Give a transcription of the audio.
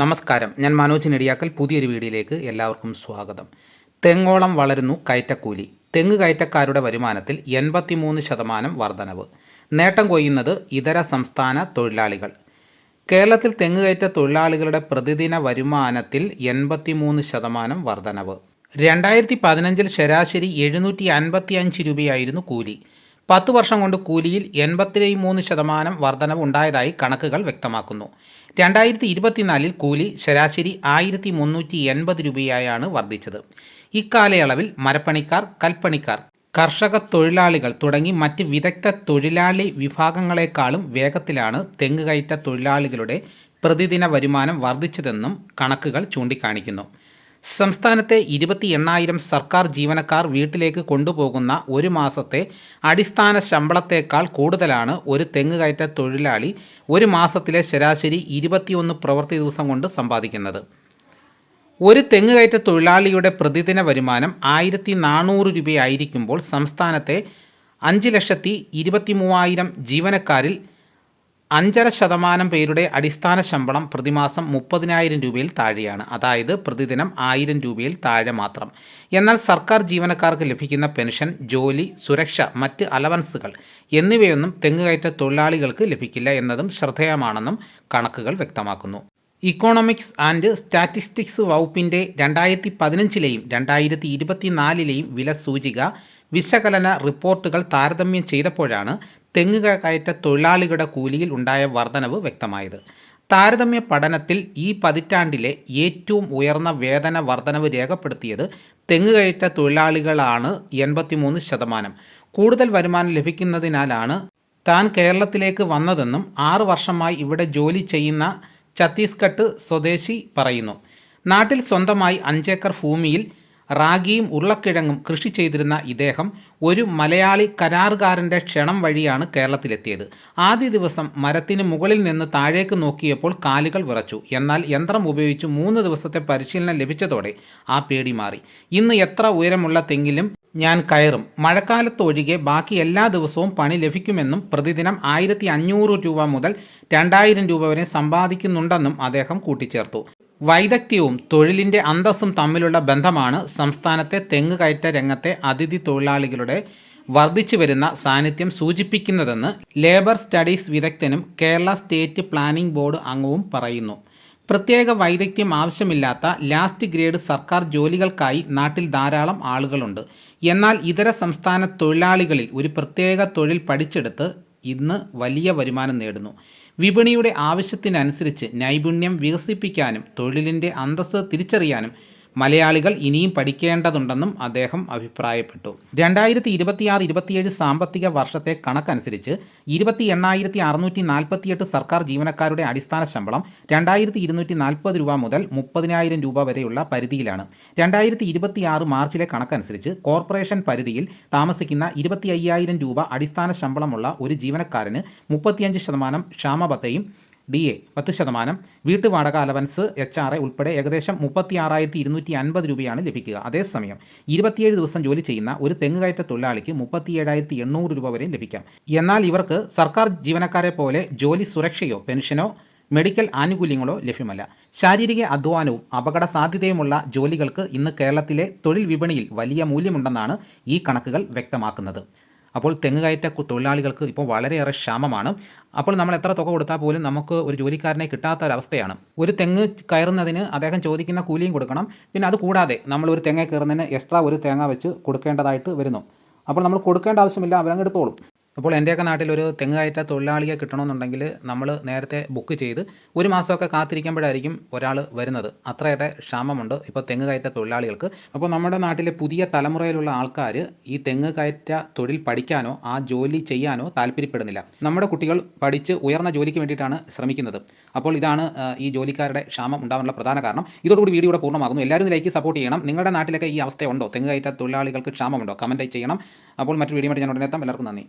നമസ്കാരം, ഞാൻ മനോജ് നെടിയാക്കൽ. പുതിയൊരു വീഡിയോയിലേക്ക് എല്ലാവർക്കും സ്വാഗതം. തെങ്ങോളം വളരുന്നു കയറ്റക്കൂലി. തെങ്ങ് കയറ്റക്കാരുടെ വരുമാനത്തിൽ 83% വർധനവ്. നേട്ടം കൊയ്യുന്നത് ഇതര സംസ്ഥാന തൊഴിലാളികൾ. കേരളത്തിൽ തെങ്ങ് കയറ്റ തൊഴിലാളികളുടെ പ്രതിദിന വരുമാനത്തിൽ 83% വർധനവ്. 2015 ശരാശരി 755 രൂപയായിരുന്നു കൂലി. 10 വർഷം കൊണ്ട് കൂലിയിൽ 83% വർധനവ് ഉണ്ടായതായി കണക്കുകൾ വ്യക്തമാക്കുന്നു. 2024 കൂലി ശരാശരി 1380 രൂപയായാണ് വർദ്ധിച്ചത്. ഇക്കാലയളവിൽ മരപ്പണിക്കാർ, കൽപ്പണിക്കാർ, കർഷക തൊഴിലാളികൾ തുടങ്ങി മറ്റ് വിദഗ്ധ തൊഴിലാളി വിഭാഗങ്ങളെക്കാളും വേഗത്തിലാണ് തെങ്ങ് കയറ്റ തൊഴിലാളികളുടെ പ്രതിദിന വരുമാനം വർദ്ധിച്ചതെന്നും കണക്കുകൾ ചൂണ്ടിക്കാണിക്കുന്നു. സംസ്ഥാനത്തെ 28,000 സർക്കാർ ജീവനക്കാർ വീട്ടിലേക്ക് കൊണ്ടുപോകുന്ന ഒരു മാസത്തെ അടിസ്ഥാന ശമ്പളത്തേക്കാൾ കൂടുതലാണ് ഒരു തെങ്ങ് കയറ്റ തൊഴിലാളി ഒരു മാസത്തിലെ ശരാശരി 21 പ്രവൃത്തി ദിവസം കൊണ്ട് സമ്പാദിക്കുന്നത്. ഒരു തെങ്ങ് കയറ്റ തൊഴിലാളിയുടെ പ്രതിദിന വരുമാനം 1,400 രൂപയായിരിക്കുമ്പോൾ സംസ്ഥാനത്തെ 5,23,000 ജീവനക്കാരിൽ 5.5% പേരുടെ അടിസ്ഥാന ശമ്പളം പ്രതിമാസം 30,000 രൂപയിൽ താഴെയാണ്. അതായത് പ്രതിദിനം 1,000 രൂപയിൽ താഴെ മാത്രം. എന്നാൽ സർക്കാർ ജീവനക്കാർക്ക് ലഭിക്കുന്ന പെൻഷൻ, ജോലി സുരക്ഷ, മറ്റ് അലവൻസുകൾ എന്നിവയൊന്നും തെങ്ങുകയറ്റ തൊഴിലാളികൾക്ക് ലഭിക്കില്ല എന്നതും ശ്രദ്ധേയമാണെന്നും കണക്കുകൾ വ്യക്തമാക്കുന്നു. ഇക്കോണമിക്സ് ആൻഡ് സ്റ്റാറ്റിസ്റ്റിക്സ് വകുപ്പിൻ്റെ 2015 2024 വില സൂചിക വിശകലന റിപ്പോർട്ടുകൾ താരതമ്യം ചെയ്തപ്പോഴാണ് തെങ്ങ് കയറ്റ തൊഴിലാളികളുടെ കൂലിയിൽ ഉണ്ടായ വർധനവ് വ്യക്തമായത്. താരതമ്യ പഠനത്തിൽ ഈ പതിറ്റാണ്ടിലെ ഏറ്റവും ഉയർന്ന വേതന വർധനവ് രേഖപ്പെടുത്തിയത് തെങ്ങ് കയറ്റ തൊഴിലാളികളാണ്. 83%. കൂടുതൽ വരുമാനം ലഭിക്കുന്നതിനാലാണ് താൻ കേരളത്തിലേക്ക് വന്നതെന്നും 6 വർഷമായി ഇവിടെ ജോലി ചെയ്യുന്ന ഛത്തീസ്ഗഡ് സ്വദേശി പറയുന്നു. നാട്ടിൽ സ്വന്തമായി 5 ഏക്കർ ഭൂമിയിൽ റാഗിയും ഉരുളക്കിഴങ്ങും കൃഷി ചെയ്തിരുന്ന ഇദ്ദേഹം ഒരു മലയാളി കരാറുകാരൻ്റെ ക്ഷണം വഴിയാണ് കേരളത്തിലെത്തിയത്. ആദ്യ ദിവസം മരത്തിന് മുകളിൽ നിന്ന് താഴേക്ക് നോക്കിയപ്പോൾ കാലുകൾ വിറച്ചു. എന്നാൽ യന്ത്രം ഉപയോഗിച്ച് 3 ദിവസത്തെ പരിശീലനം ലഭിച്ചതോടെ ആ പേടി മാറി. ഇന്ന് എത്ര ഉയരമുള്ള തെങ്ങിലും ഞാൻ കയറും. മഴക്കാലത്തൊഴികെ ബാക്കി എല്ലാ ദിവസവും പണി ലഭിക്കുമെന്നും പ്രതിദിനം 1,500 രൂപ മുതൽ 2,000 രൂപ വരെ സമ്പാദിക്കുന്നുണ്ടെന്നും അദ്ദേഹം കൂട്ടിച്ചേർത്തു. വൈദഗ്ധ്യവും തൊഴിലിൻ്റെ അന്തസ്സും തമ്മിലുള്ള ബന്ധമാണ് സംസ്ഥാനത്തെ തെങ്ങ് കയറ്റ രംഗത്തെ അതിഥി തൊഴിലാളികളുടെ വർദ്ധിച്ചു വരുന്ന സാന്നിധ്യം സൂചിപ്പിക്കുന്നതെന്ന് ലേബർ സ്റ്റഡീസ് വിദഗ്ധനും കേരള സ്റ്റേറ്റ് പ്ലാനിംഗ് ബോർഡ് അംഗവും പറയുന്നു. പ്രത്യേക വൈദഗ്ധ്യം ആവശ്യമില്ലാത്ത ലാസ്റ്റ് ഗ്രേഡ് സർക്കാർ ജോലികൾക്കായി നാട്ടിൽ ധാരാളം ആളുകളുണ്ട്. എന്നാൽ ഇതര സംസ്ഥാന തൊഴിലാളികളിൽ ഒരു പ്രത്യേക തൊഴിൽ പഠിച്ചെടുത്ത് ഇന്ന് വലിയ വരുമാനം നേടുന്നു. വിപണിയുടെ ആവശ്യത്തിനനുസരിച്ച് നൈപുണ്യം വികസിപ്പിക്കാനും തൊഴിലിൻ്റെ അന്തസ്സ് തിരിച്ചറിയാനും മലയാളികൾ ഇനിയും പഠിക്കേണ്ടതുണ്ടെന്നും അദ്ദേഹം അഭിപ്രായപ്പെട്ടു. 2026-27 സാമ്പത്തിക വർഷത്തെ കണക്കനുസരിച്ച് 28,648 സർക്കാർ ജീവനക്കാരുടെ അടിസ്ഥാന ശമ്പളം 2,240 രൂപ മുതൽ 30,000 രൂപ വരെയുള്ള പരിധിയിലാണ്. 2026 മാർച്ചിലെ കണക്കനുസരിച്ച് കോർപ്പറേഷൻ പരിധിയിൽ താമസിക്കുന്ന 25,000 രൂപ അടിസ്ഥാന ശമ്പളമുള്ള ഒരു ജീവനക്കാരന് 35% ക്ഷാമബത്തയും DA 10%, വീട്ടുവാടക അലവൻസ് HRA ഉൾപ്പെടെ ഏകദേശം 36,250 രൂപയാണ് ലഭിക്കുക. അതേസമയം 27 ദിവസം ജോലി ചെയ്യുന്ന ഒരു തെങ്ങുകയറ്റ തൊഴിലാളിക്ക് 37,800 രൂപ വരെയും ലഭിക്കാം. എന്നാൽ ഇവർക്ക് സർക്കാർ ജീവനക്കാരെ പോലെ ജോലി സുരക്ഷയോ പെൻഷനോ മെഡിക്കൽ ആനുകൂല്യങ്ങളോ ലഭ്യമല്ല. ശാരീരിക അധ്വാനവും അപകട സാധ്യതയുമുള്ള ജോലികൾക്ക് ഇന്ന് കേരളത്തിലെ തൊഴിൽ വിപണിയിൽ വലിയ മൂല്യമുണ്ടെന്നാണ് ഈ കണക്കുകൾ വ്യക്തമാക്കുന്നത്. അപ്പോൾ തെങ്ങ് കയറ്റ തൊഴിലാളികൾക്ക് ഇപ്പോൾ വളരെയേറെ ക്ഷാമമാണ്. അപ്പോൾ നമ്മൾ എത്ര തുക കൊടുത്താൽ പോലും നമുക്ക് ഒരു ജോലിക്കാരനെ കിട്ടാത്ത ഒരവസ്ഥയാണ്. ഒരു തെങ്ങ് കയറുന്നതിന് അദ്ദേഹം ചോദിക്കുന്ന കൂലിയും കൊടുക്കണം. പിന്നെ അത് കൂടാതെ നമ്മൾ ഒരു തെങ്ങ കയറുന്നതിന് എക്സ്ട്രാ ഒരു തേങ്ങ വെച്ച് കൊടുക്കേണ്ടതായിട്ട് വരുന്നു. അപ്പോൾ നമ്മൾ കൊടുക്കേണ്ട ആവശ്യമില്ല, അവരങ്ങ് എടുത്തോളും. അപ്പോൾ എൻ്റെയൊക്കെ നാട്ടിൽ ഒരു തെങ്ങ് കയറ്റ തൊഴിലാളിയെ കിട്ടണമെന്നുണ്ടെങ്കിൽ നമ്മൾ നേരത്തെ ബുക്ക് ചെയ്ത് ഒരു മാസമൊക്കെ കാത്തിരിക്കുമ്പോഴായിരിക്കും ഒരാൾ വരുന്നത്. അത്രയേറെ ക്ഷാമമുണ്ട് ഇപ്പോൾ തെങ്ങ് കയറ്റ തൊഴിലാളികൾക്ക്. അപ്പോൾ നമ്മുടെ നാട്ടിലെ പുതിയ തലമുറയിലുള്ള ആൾക്കാർ ഈ തെങ്ങ് കയറ്റ തൊഴിൽ പഠിക്കാനോ ആ ജോലി ചെയ്യാനോ താല്പര്യപ്പെടുന്നില്ല. നമ്മുടെ കുട്ടികൾ പഠിച്ച് ഉയർന്ന ജോലിക്ക് വേണ്ടിയിട്ടാണ് ശ്രമിക്കുന്നത്. അപ്പോൾ ഇതാണ് ഈ ജോലിക്കാരുടെ ക്ഷാമം ഉണ്ടാകാനുള്ള പ്രധാന കാരണം. ഇതോടുകൂടി വീഡിയോ ഇവിടെ പൂർണ്ണമാകുന്നു. എല്ലാവരും ഇതിലേക്ക് സപ്പോർട്ട് ചെയ്യണം. നിങ്ങളുടെ നാട്ടിലൊക്കെ ഈ അവസ്ഥയുണ്ടോ? തെങ്ങ് കയറ്റ തൊഴിലാളികൾക്ക് ക്ഷാമമുണ്ടോ? കമൻറ്റ് ചെയ്യണം. അപ്പോൾ മറ്റൊരു വീഡിയോ ആയിട്ട് ഞാൻ ഉടനെ എത്താം. എല്ലാവർക്കും നന്ദി.